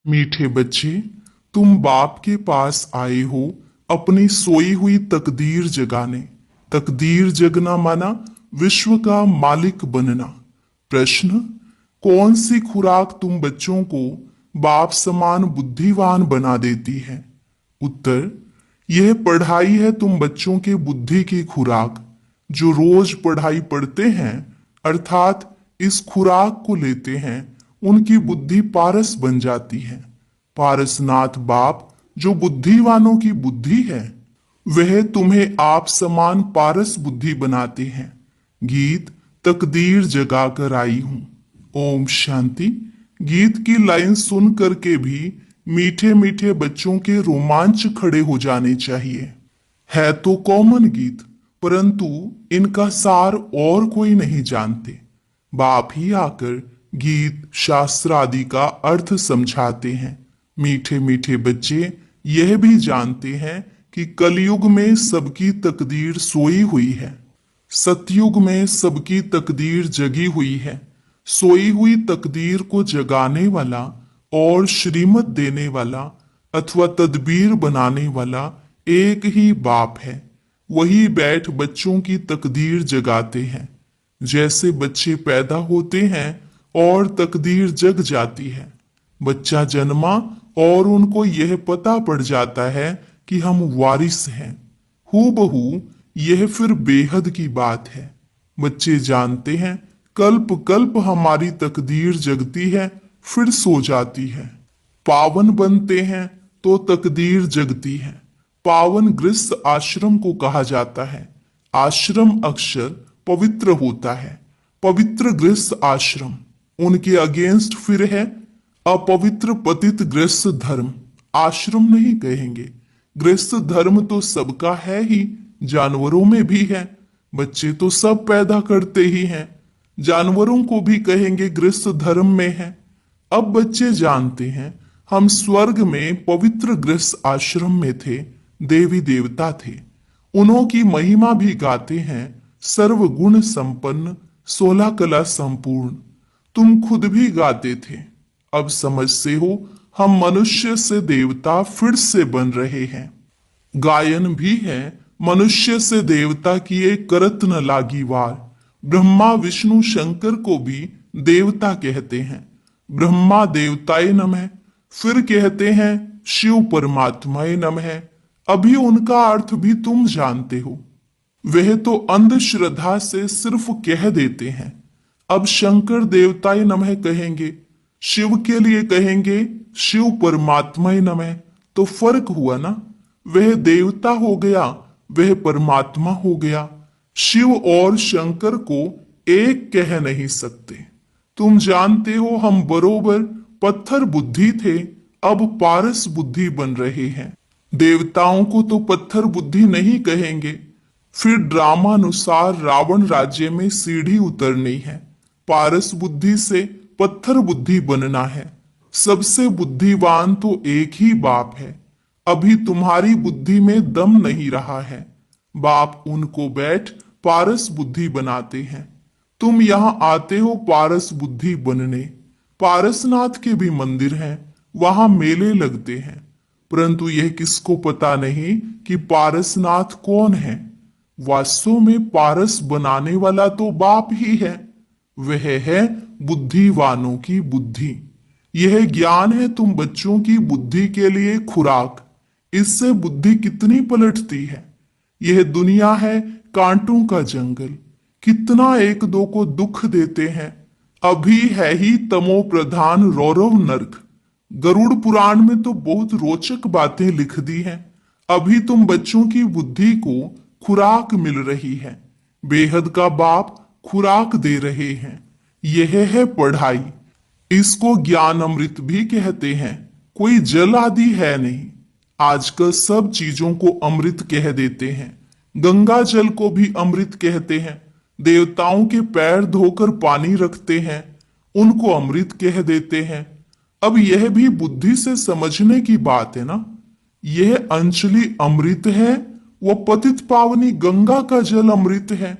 मीठे बच्चे, तुम बाप के पास आए हो अपनी सोई हुई तकदीर जगाने। तकदीर जगना माना विश्व का मालिक बनना। प्रश्न, कौन सी खुराक तुम बच्चों को बाप समान बुद्धिवान बना देती है? उत्तर, यह पढ़ाई है तुम बच्चों के बुद्धि की खुराक। जो रोज पढ़ाई पढ़ते हैं अर्थात इस खुराक को लेते हैं, उनकी बुद्धि पारस बन जाती है। पारसनाथ बाप जो बुद्धिवानों की बुद्धि है, वह तुम्हें आप समान पारस बुद्धि बनाते हैं। गीत तकदीर जगा कर आई हूं। ओम शांति। गीत की लाइन सुन करके भी मीठे मीठे बच्चों के रोमांच खड़े हो जाने चाहिए। है तो कॉमन गीत, परंतु इनका सार और कोई नहीं जानते। बाप ही आकर गीत शास्त्र आदि का अर्थ समझाते हैं। मीठे मीठे बच्चे यह भी जानते हैं कि कलयुग में सबकी तकदीर सोई हुई है, सतयुग में सबकी तकदीर जगी हुई है। सोई हुई तकदीर को जगाने वाला और श्रीमत देने वाला अथवा तदबीर बनाने वाला एक ही बाप है। वही बैठ बच्चों की तकदीर जगाते हैं। जैसे बच्चे पैदा होते हैं और तकदीर जग जाती है। बच्चा जन्मा और उनको यह पता पड़ जाता है कि हम वारिस हैं। हूबहू यह फिर बेहद की बात है। बच्चे जानते हैं कल्प कल्प हमारी तकदीर जगती है फिर सो जाती है। पावन बनते हैं तो तकदीर जगती है। पावन गृहस्थ आश्रम को कहा जाता है। आश्रम अक्षर पवित्र होता है। पवित्र गृहस्थ आश्रम। उनके अगेंस्ट फिर है अपवित्र पतित गृहस्थ धर्म। आश्रम नहीं कहेंगे। गृहस्थ धर्म तो सबका है ही, जानवरों में भी है। बच्चे तो सब पैदा करते ही हैं, जानवरों को भी कहेंगे गृहस्थ धर्म में है। अब बच्चे जानते हैं हम स्वर्ग में पवित्र गृहस्थ आश्रम में थे, देवी देवता थे। उन्हों की महिमा भी गाते हैं, सर्व गुण संपन्न 16 कला संपूर्ण। तुम खुद भी गाते थे। अब समझते हो हम मनुष्य से देवता फिर से बन रहे हैं। गायन भी है मनुष्य से देवता की एक करत न लागी वार। ब्रह्मा विष्णु शंकर को भी देवता कहते हैं। ब्रह्मा देवताय नमः, फिर कहते हैं शिव परमात्माय नमः। अभी उनका अर्थ भी तुम जानते हो। वह तो अंधश्रद्धा से सिर्फ कह देते हैं। अब शंकर देवताय नमः कहेंगे, शिव के लिए कहेंगे शिव परमात्माय नमः। तो फर्क हुआ ना। वह देवता हो गया, वह परमात्मा हो गया। शिव और शंकर को एक कह नहीं सकते। तुम जानते हो हम बरोबर पत्थर बुद्धि थे, अब पारस बुद्धि बन रहे हैं। देवताओं को तो पत्थर बुद्धि नहीं कहेंगे। फिर ड्रामानुसार रावण राज्य में सीढ़ी उतरनी है। पारस बुद्धि से पत्थर बुद्धि बनना है। सबसे बुद्धिवान तो एक ही बाप है। अभी तुम्हारी बुद्धि में दम नहीं रहा है। बाप उनको बैठ पारस बुद्धि बनाते हैं। तुम यहां आते हो पारस बुद्धि बनने। पारसनाथ के भी मंदिर हैं, वहां मेले लगते हैं, परंतु यह किसको पता नहीं कि पारसनाथ कौन है। वास्तव में पारस बनाने वाला तो बाप ही है। वह है बुद्धिवानों की बुद्धि। यह ज्ञान है तुम बच्चों की बुद्धि के लिए खुराक। इससे बुद्धि कितनी पलटती है। यह दुनिया है कांटों का जंगल, कितना एक दो को दुख देते हैं। अभी है ही तमो प्रधान रौरव नर्क। गरुड़ पुराण में तो बहुत रोचक बातें लिख दी हैं। अभी तुम बच्चों की बुद्धि को खुराक मिल रही है। बेहद का बाप खुराक दे रहे हैं। यह है पढ़ाई। इसको ज्ञान अमृत भी कहते हैं। कोई जल आदि है नहीं। आजकल सब चीजों को अमृत कह देते हैं। गंगा जल को भी अमृत कहते हैं। देवताओं के पैर धोकर पानी रखते हैं, उनको अमृत कह देते हैं। अब यह भी बुद्धि से समझने की बात है ना। यह अंजलि अमृत है, वो पतित पावनी गंगा का जल अमृत है।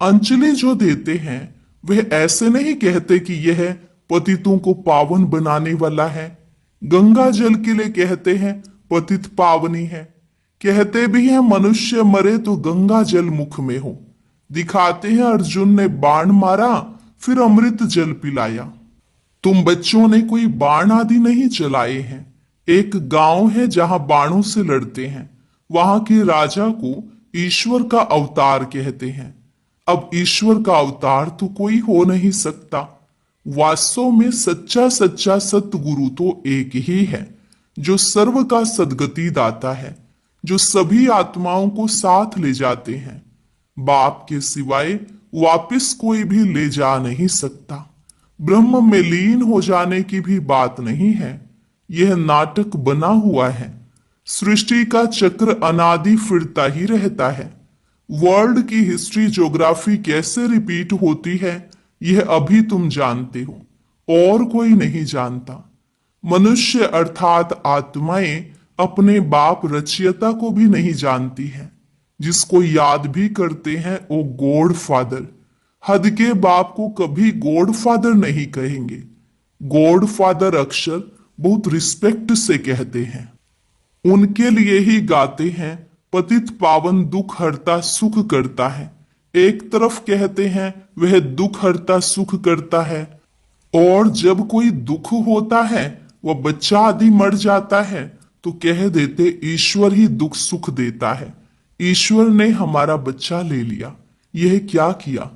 अंजलि जो देते हैं वह ऐसे नहीं कहते कि यह पतितों को पावन बनाने वाला है। गंगा जल के लिए कहते हैं पतित पावनी है। कहते भी हैं मनुष्य मरे तो गंगा जल मुख में हो। दिखाते हैं अर्जुन ने बाण मारा फिर अमृत जल पिलाया। तुम बच्चों ने कोई बाण आदि नहीं चलाए हैं। एक गांव है जहां बाणों से लड़ते हैं। वहां के राजा को ईश्वर का अवतार कहते हैं। अब ईश्वर का अवतार तो कोई हो नहीं सकता। वास्तव में सच्चा सच्चा सतगुरु तो एक ही है, जो सर्व का सदगति दाता है, जो सभी आत्माओं को साथ ले जाते हैं। बाप के सिवाय वापिस कोई भी ले जा नहीं सकता। ब्रह्म में लीन हो जाने की भी बात नहीं है। यह नाटक बना हुआ है। सृष्टि का चक्र अनादि फिरता ही रहता है। वर्ल्ड की हिस्ट्री ज्योग्राफी कैसे रिपीट होती है, यह अभी तुम जानते हो, और कोई नहीं जानता। मनुष्य अर्थात आत्माएं अपने बाप रचयिता को भी नहीं जानती हैं। जिसको याद भी करते हैं वो गॉड फादर। हद के बाप को कभी गॉड फादर नहीं कहेंगे। गॉड फादर अक्षर बहुत रिस्पेक्ट से कहते हैं। उनके लिए ही गाते हैं पतित पावन दुख हरता सुख करता है। एक तरफ कहते हैं वह दुख हरता सुख करता है, और जब कोई दुख होता है, वह बच्चा आदि मर जाता है, तो कह देते ईश्वर ही दुख सुख देता है। ईश्वर ने हमारा बच्चा ले लिया, यह क्या किया।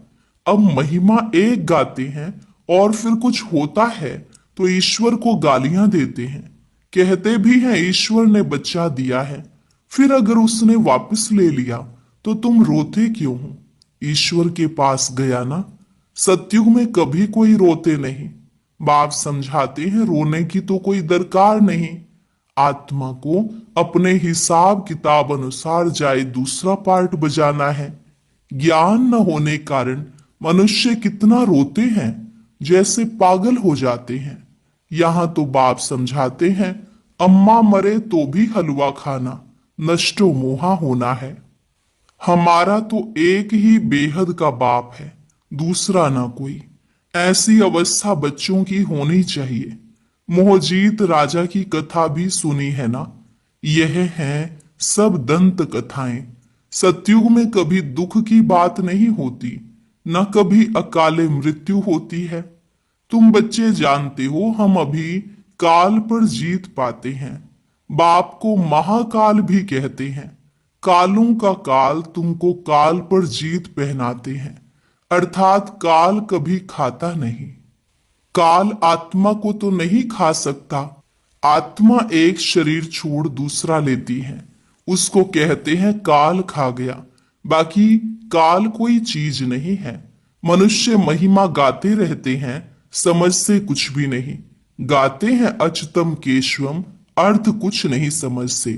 अब महिमा एक गाते हैं और फिर कुछ होता है तो ईश्वर को गालियां देते हैं। कहते भी हैं ईश्वर ने बच्चा दिया है, फिर अगर उसने वापस ले लिया तो तुम रोते क्यों हो। ईश्वर के पास गया ना। सतयुग में कभी कोई रोते नहीं। बाप समझाते हैं रोने की तो कोई दरकार नहीं। आत्मा को अपने हिसाब किताब अनुसार जाए दूसरा पार्ट बजाना है। ज्ञान न होने कारण मनुष्य कितना रोते हैं, जैसे पागल हो जाते हैं। यहां तो बाप समझाते हैं अम्मा मरे तो भी हलवा खाना, नष्टो मोहा होना है। हमारा तो एक ही बेहद का बाप है, दूसरा ना कोई। ऐसी अवस्था बच्चों की होनी चाहिए। मोहजीत राजा की कथा भी सुनी है ना। यह है सब दंत कथाएं। सतयुग में कभी दुख की बात नहीं होती, न कभी अकाले मृत्यु होती है। तुम बच्चे जानते हो हम अभी काल पर जीत पाते हैं। बाप को महाकाल भी कहते हैं। कालों का काल तुमको काल पर जीत पहनाते हैं, अर्थात काल कभी खाता नहीं। काल आत्मा को तो नहीं खा सकता। आत्मा एक शरीर छोड़ दूसरा लेती है, उसको कहते हैं काल खा गया। बाकी काल कोई चीज नहीं है। मनुष्य महिमा गाते रहते हैं, समझ से कुछ भी नहीं। गाते हैं अच्युतम केशवम, अर्थ कुछ नहीं समझ से।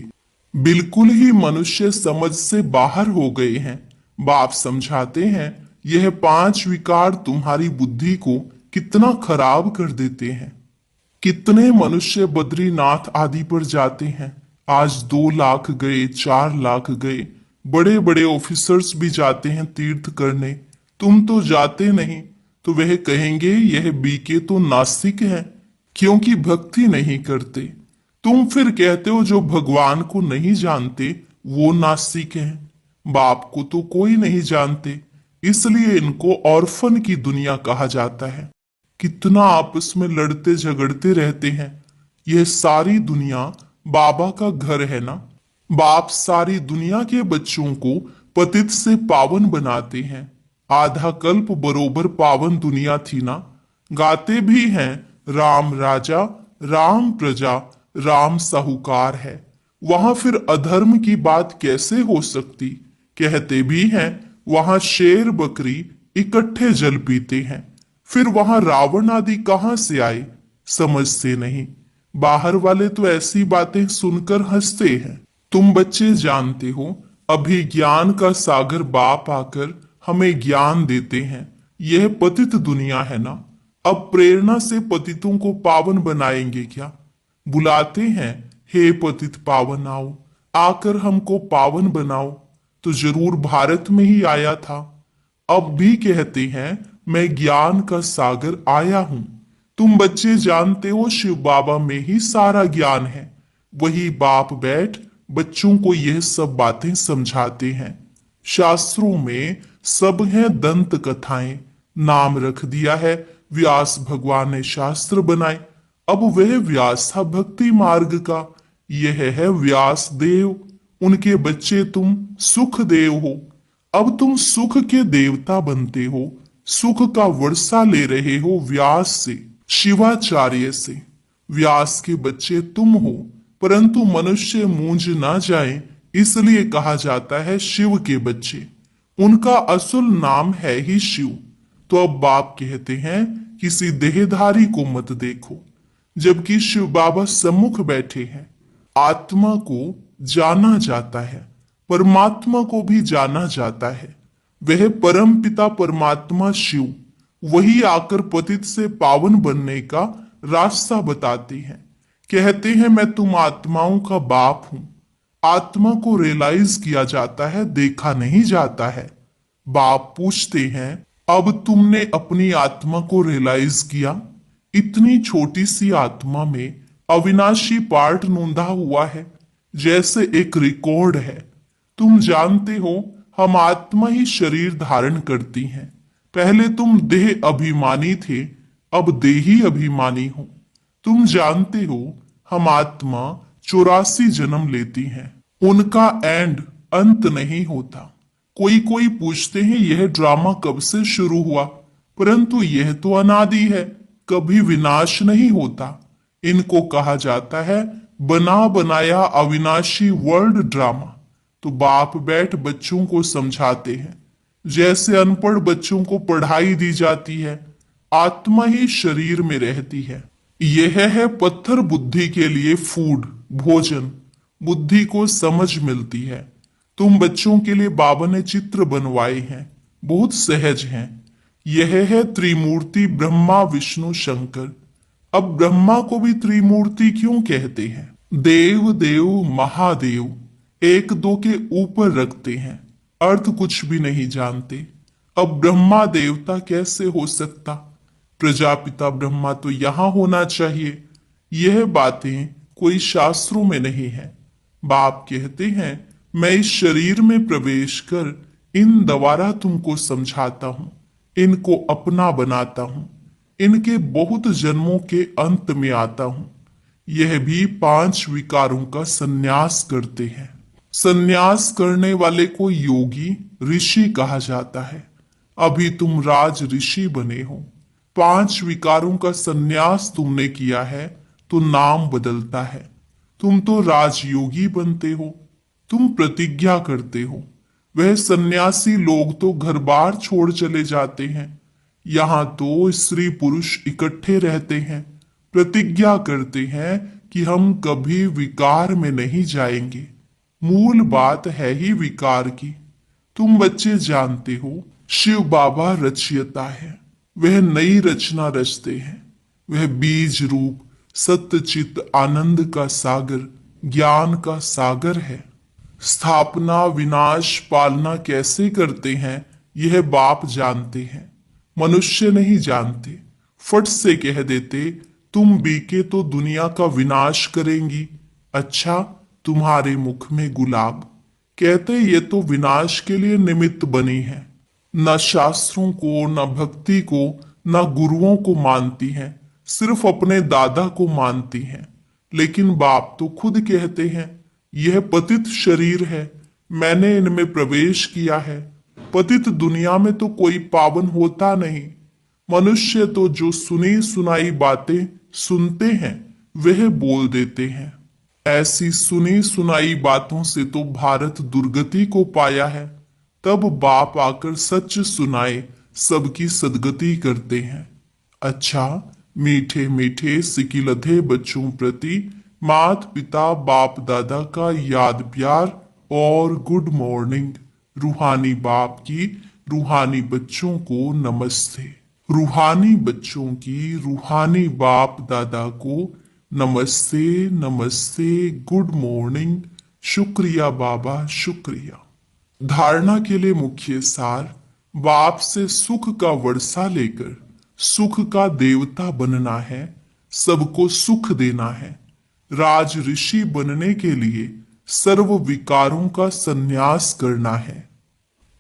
बिल्कुल ही मनुष्य समझ से बाहर हो गए हैं। बाप समझाते हैं यह 5 विकार तुम्हारी बुद्धि को कितना खराब कर देते हैं। कितने मनुष्य बद्रीनाथ आदि पर जाते हैं। आज 2 लाख गए, 4 लाख गए। बड़े बड़े ऑफिसर्स भी जाते हैं तीर्थ करने। तुम तो जाते नहीं, तो वह कहेंगे यह बीके तो नास्तिक है, क्योंकि भक्ति नहीं करते। तुम फिर कहते हो जो भगवान को नहीं जानते वो नास्तिक हैं। बाप को तो कोई नहीं जानते, इसलिए इनको ऑर्फन की दुनिया कहा जाता है। कितना आपस में लड़ते झगड़ते रहते हैं। यह सारी दुनिया बाबा का घर है ना। बाप सारी दुनिया के बच्चों को पतित से पावन बनाते हैं। आधा कल्प बरोबर पावन दुनिया थी ना। गाते भी हैं राम राजा, राम प्रजा, राम साहूकार है। वहां फिर अधर्म की बात कैसे हो सकती। कहते भी हैं वहां शेर बकरी इकट्ठे जल पीते हैं। फिर वहां रावण आदि कहां से आए, समझते नहीं। बाहर वाले तो ऐसी बातें सुनकर हंसते हैं। तुम बच्चे जानते हो अभी ज्ञान का सागर बाप आकर हमें ज्ञान देते हैं। यह पतित दुनिया है ना। अब प्रेरणा से पतितों को पावन बनाएंगे क्या। बुलाते हैं हे पतित पावन आओ, आकर हमको पावन बनाओ। तो जरूर भारत में ही आया था। अब भी कहते हैं मैं ज्ञान का सागर आया हूं। तुम बच्चे जानते हो शिव बाबा में ही सारा ज्ञान है। वही बाप बैठ बच्चों को यह सब बातें समझाते हैं। शास्त्रों में सब है दंत कथाएं। नाम रख दिया है, व्यास भगवान ने शास्त्र बनाए। अब वह व्यास था भक्ति मार्ग का। यह है व्यास देव। उनके बच्चे तुम सुख देव हो। अब तुम सुख के देवता बनते हो। सुख का वर्षा ले रहे हो व्यास से, शिवाचार्य से। व्यास के बच्चे तुम हो, परंतु मनुष्य मूंझ ना जाए इसलिए कहा जाता है शिव के बच्चे। उनका असल नाम है ही शिव। तो अब बाप कहते हैं किसी देहधारी को मत देखो, जबकि शिव बाबा सम्मुख बैठे हैं। आत्मा को जाना जाता है, परमात्मा को भी जाना जाता है। वह परम पिता परमात्मा शिव, वही आकर पतित से पावन बनने का रास्ता बताते हैं। कहते हैं मैं तुम आत्माओं का बाप हूं। आत्मा को रियलाइज किया जाता है, देखा नहीं जाता है। बाप पूछते हैं अब तुमने अपनी आत्मा को रियलाइज किया? इतनी छोटी सी आत्मा में अविनाशी पार्ट नोंदा हुआ है, जैसे एक रिकॉर्ड है। तुम जानते हो हम आत्मा ही शरीर धारण करती हैं। पहले तुम देह अभिमानी थे, अब देही अभिमानी हो। तुम जानते हो हम आत्मा 84 जन्म लेती हैं। उनका एंड अंत नहीं होता। कोई कोई पूछते हैं यह ड्रामा कब से शुरू हुआ, परंतु यह तो अनादि है, कभी विनाश नहीं होता। इनको कहा जाता है बना बनाया अविनाशी वर्ल्ड ड्रामा। तो बाप बैठ बच्चों को समझाते हैं, जैसे अनपढ़ बच्चों को पढ़ाई दी जाती है। आत्मा ही शरीर में रहती है। यह है पत्थर बुद्धि के लिए फूड, भोजन। बुद्धि को समझ मिलती है। तुम बच्चों के लिए बाबा ने चित्र बनवाए हैं, बहुत सहज हैं। यह है त्रिमूर्ति ब्रह्मा विष्णु शंकर। अब ब्रह्मा को भी त्रिमूर्ति क्यों कहते हैं? देव देव महादेव एक दो के ऊपर रखते हैं, अर्थ कुछ भी नहीं जानते। अब ब्रह्मा देवता कैसे हो सकता? प्रजापिता ब्रह्मा तो यहां होना चाहिए। यह बातें कोई शास्त्रों में नहीं है। बाप कहते हैं मैं इस शरीर में प्रवेश कर इन द्वारा तुमको समझाता हूं, इनको अपना बनाता हूं, इनके बहुत जन्मों के अंत में आता हूं। यह भी 5 विकारों का संन्यास करते हैं। संन्यास करने वाले को योगी ऋषि कहा जाता है। अभी तुम राज ऋषि बने हो। 5 विकारों का संन्यास तुमने किया है तो नाम बदलता है। तुम तो राजयोगी बनते हो। तुम प्रतिज्ञा करते हो। वह सन्यासी लोग तो घर बार छोड़ चले जाते हैं। यहाँ तो स्त्री पुरुष इकट्ठे रहते हैं, प्रतिज्ञा करते हैं कि हम कभी विकार में नहीं जाएंगे। मूल बात है ही विकार की। तुम बच्चे जानते हो शिव बाबा रचयिता है। वह नई रचना रचते हैं। वह बीज रूप सत्यचित आनंद का सागर, ज्ञान का सागर है। स्थापना विनाश पालना कैसे करते हैं यह बाप जानते हैं, मनुष्य नहीं जानते। फट से कह देते तुम बीके तो दुनिया का विनाश करेंगी। अच्छा, तुम्हारे मुख में गुलाब। कहते ये तो विनाश के लिए निमित्त बनी है। न शास्त्रों को, न भक्ति को, न गुरुओं को मानती हैं, सिर्फ अपने दादा को मानती हैं। लेकिन बाप तो खुद कहते हैं यह पतित शरीर है, मैंने इनमें प्रवेश किया है। पतित दुनिया में तो कोई पावन होता नहीं। मनुष्य तो जो सुनी सुनाई बातें सुनते हैं वह बोल देते हैं। ऐसी सुनी सुनाई बातों से तो भारत दुर्गति को पाया है। तब बाप आकर सच सुनाए, सबकी सदगति करते हैं। अच्छा, मीठे मीठे सिकिलधे बच्चों प्रति मात पिता बाप दादा का याद प्यार और गुड मॉर्निंग। रूहानी बाप की रूहानी बच्चों को नमस्ते। रूहानी बच्चों की रूहानी बाप दादा को नमस्ते नमस्ते, गुड मॉर्निंग। शुक्रिया बाबा, शुक्रिया। धारणा के लिए मुख्य सार, बाप से सुख का वर्षा लेकर सुख का देवता बनना है, सबको सुख देना है। राज ऋषि बनने के लिए सर्व विकारों का संन्यास करना है।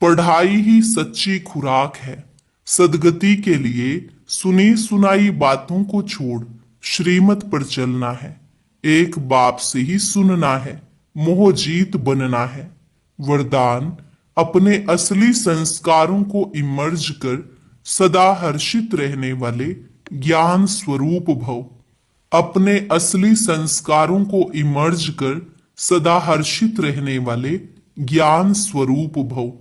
पढ़ाई ही सच्ची खुराक है। सदगति के लिए सुनी सुनाई बातों को छोड़ श्रीमत पर चलना है। एक बाप से ही सुनना है, मोह जीत बनना है। वरदान, अपने असली संस्कारों को इमर्ज कर सदा हर्षित रहने वाले ज्ञान स्वरूप भव। अपने असली संस्कारों को इमर्ज कर सदा हर्षित रहने वाले ज्ञान स्वरूप भव।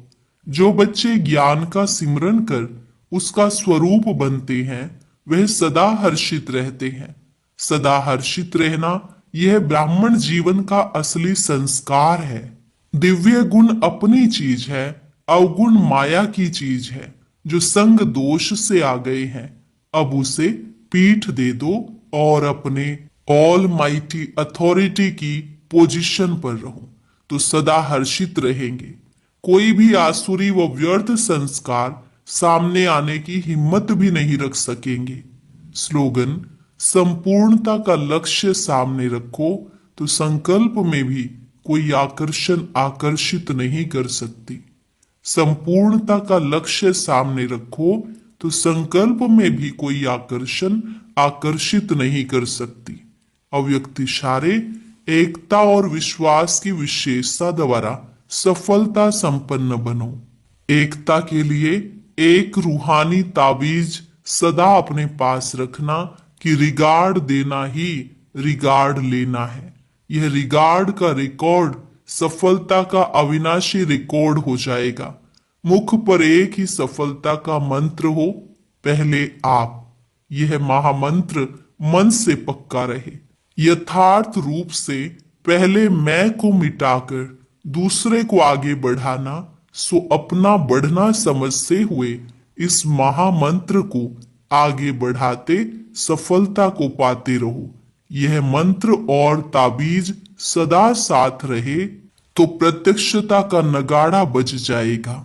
जो बच्चे ज्ञान का सिमरन कर उसका स्वरूप बनते हैं, वह सदा हर्षित रहते हैं। सदा हर्षित रहना यह ब्राह्मण जीवन का असली संस्कार है। दिव्य गुण अपनी चीज है, अवगुण माया की चीज है। जो संग दोष से आ गए हैं, अब उसे पीठ दे दो और अपने ऑल माइटी अथॉरिटी की पोजीशन पर रहो, तो सदा हर्षित रहेंगे। कोई भी आसुरी व व्यर्थ संस्कार सामने आने की हिम्मत भी नहीं रख सकेंगे। स्लोगन, संपूर्णता का लक्ष्य सामने रखो तो संकल्प में भी कोई आकर्षण आकर्षित नहीं कर सकती। संपूर्णता का लक्ष्य सामने रखो तो संकल्प में भी कोई आकर्षण आकर्षित नहीं कर सकती। अव्यक्त इशारे, एकता और विश्वास की विशेषता द्वारा सफलता संपन्न बनो। एकता के लिए एक रूहानी ताबीज सदा अपने पास रखना कि रिगार्ड देना ही रिगार्ड लेना है। यह रिगार्ड का रिकॉर्ड सफलता का अविनाशी रिकॉर्ड हो जाएगा। मुख पर एक ही सफलता का मंत्र हो, पहले आप। यह महामंत्र मन से पक्का रहे। यथार्थ रूप से पहले मैं को मिटाकर दूसरे को आगे बढ़ाना, सो अपना बढ़ना समझते हुए इस महामंत्र को आगे बढ़ाते सफलता को पाते रहो। यह मंत्र और ताबीज सदा साथ रहे तो प्रत्यक्षता का नगाड़ा बज जाएगा।